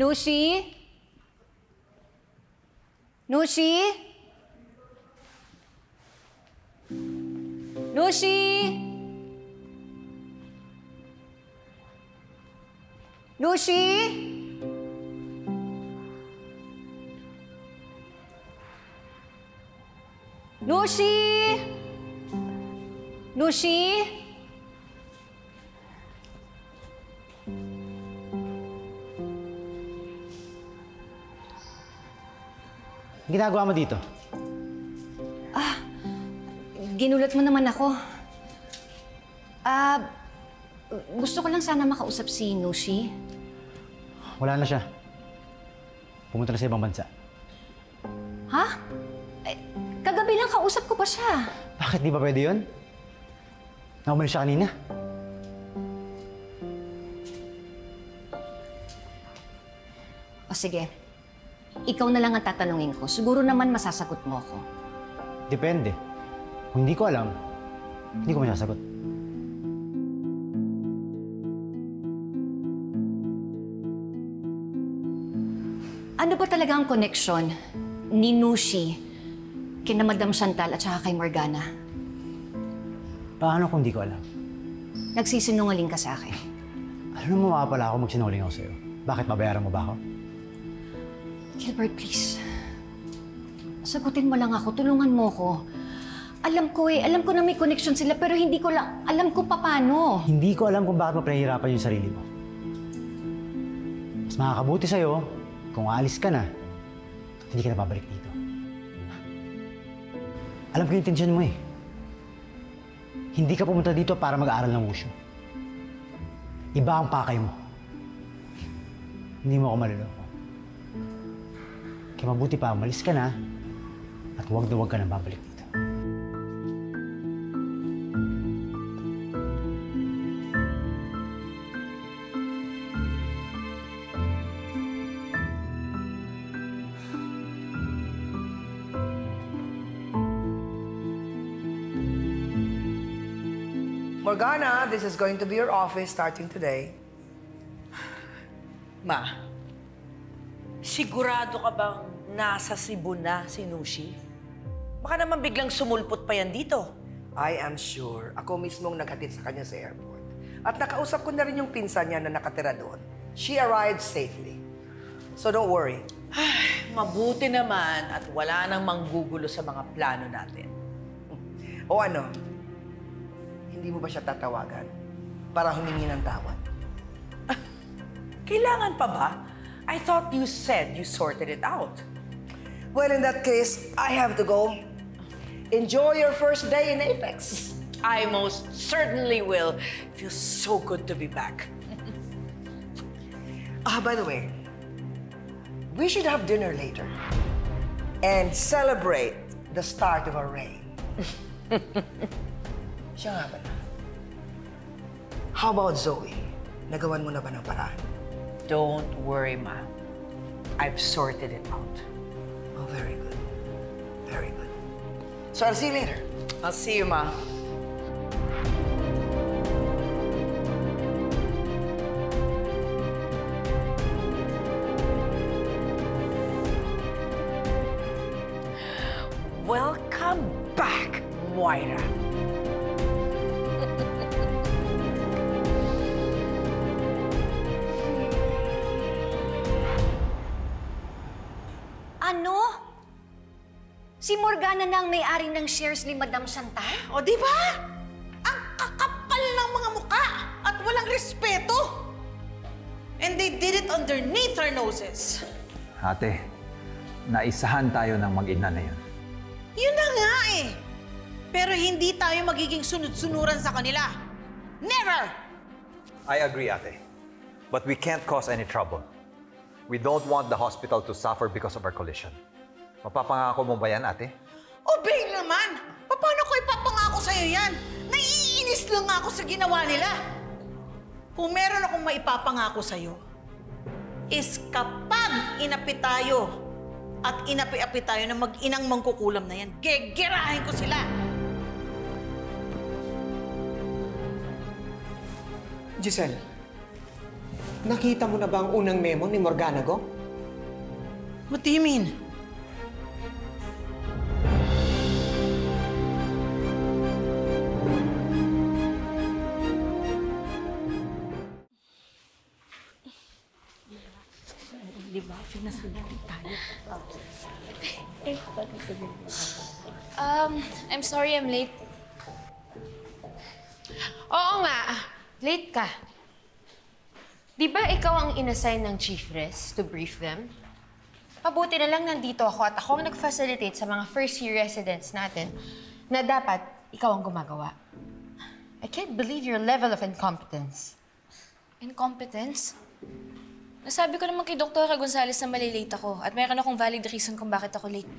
Nushi? Nushi? Nushi? Nushi? Nushi? Nushi? Ginagawa mo dito? Ginulat mo naman ako. Gusto ko lang sana makausap si Nushi. Wala na siya. Pumunta na sa ibang bansa. Ha? Kagabi lang kausap ko pa siya. Bakit di ba pwede yun? Naumalis siya kanina. O sige, ikaw na lang ang tatanungin ko. Siguro naman masasagot mo ako. Depende. Kung hindi ko alam, hindi ko masasagot. Ano ba talaga ang connection ni Nushi kina Madam Chantal at saka kay Morgana? Paano kung hindi ko alam? Nagsisinungaling ka sa akin. Alam mo, pala ako magsinungaling ako sa'yo. Bakit, babayaran mo ba ako? Gilbert, please. Sagutin mo lang ako. Tulungan mo ko. Alam ko na may connection sila pero hindi ko lang alam kung paano. Hindi ko alam kung bakit mo pinahihirapan yung sarili mo. Mas makakabuti sa'yo kung aalis ka na at hindi ka na babalik dito. Alam ko yung intensyon mo eh. Hindi ka pumunta dito para mag-aaral ng wushu. Iba ang pakay mo. Hindi mo ako maluloko. Kaya mabuti pa, umalis ka na at huwag na huwag ka na babalik dito. Morgana, this is going to be your office starting today. Ma, sigurado ka bang nasa Cebu na si Nushi? Baka naman biglang sumulpot pa yan dito. I am sure. Ako mismong naghatid sa kanya sa airport. At nakausap ko na rin yung pinsan niya na nakatira doon. She arrived safely. So don't worry. Mabuti naman at wala nang manggugulo sa mga plano natin. O ano? Hindi mo ba siya tatawagan para humingi ng tawad? Kailangan pa ba? I thought you said you sorted it out. Well, in that case, I have to go. Enjoy your first day in Apex. I most certainly will. Feels so good to be back. By the way, we should have dinner later and celebrate the start of our reign. Siya nga pala. How about Zoe? Nagawan mo na ba ng paraan? Don't worry, Ma. I've sorted it out. Oh, very good. Very good. So I'll see you later. I'll see you, Ma. Welcome back, Moira. Ano? Si Morgana na ang may-ari ng shares ni Madam Chantal? O, di ba? Ang kakapal ng mga mukha at walang respeto. And they did it underneath our noses. Ate, naisahan tayo ng mag-ina na yun. Yun na nga eh. Pero hindi tayo magiging sunod-sunuran sa kanila. Never! I agree, ate. But we can't cause any trouble. We don't want the hospital to suffer because of our collision. Mapapangako mo ba yan, ate? O, Bing naman! Paano ko ipapangako sa'yo yan? Naiinis lang ako sa ginawa nila. Kung meron akong maipapangako sa'yo, is kapag inapi tayo at inapi-api tayo ng mag-inang mangkukulam na yan, gegerahin ko sila! Giselle, Nakita mo na ba ang unang memo ni Morganago? What do you mean? I'm sorry I'm late. Oo nga, late ka. Di ba ikaw ang inassign ng Chief Res to brief them? Mabuti na lang nandito ako at ako ang nag-facilitate sa mga first-year residents natin na dapat ikaw ang gumagawa. I can't believe your level of incompetence. Incompetence? Nasabi ko naman kay Dr. Gonzales na malilate ako at mayroon akong valid reason kung bakit ako late.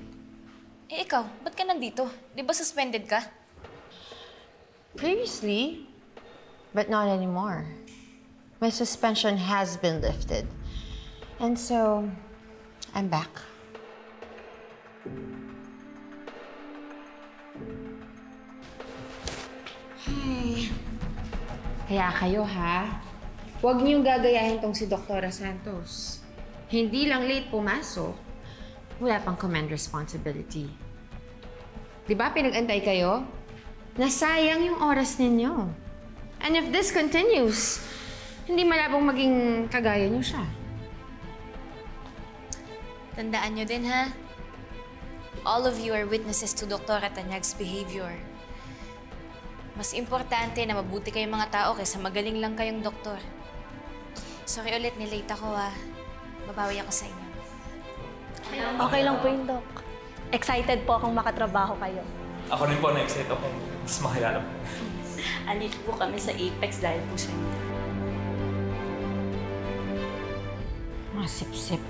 Eh ikaw, ba't ka nandito? Di ba suspended ka? Previously, but not anymore. My suspension has been lifted. And so, I'm back. Hey. Kaya kayo, ha? Huwag niyong gagayahin tong si Dr. Santos. Hindi lang late pumasok, wala pang command responsibility. Di ba pinag-antay kayo? Nasayang yung oras ninyo. And if this continues, hindi malabong maging kagaya niyo siya. Tandaan nyo din, ha? All of you are witnesses to Dr. Tanyag's behavior. Mas importante na mabuti kayong mga tao kaysa magaling lang kayong doktor. Sorry ulit, nilate ako, ha? Babawi ako sa inyo. Okay lang po yun, Doc. Excited po akong makatrabaho kayo. Ako rin po na-excite akong mas makilala po. Andito po kami sa Apex dahil po sa inyo. Mga sip-sip.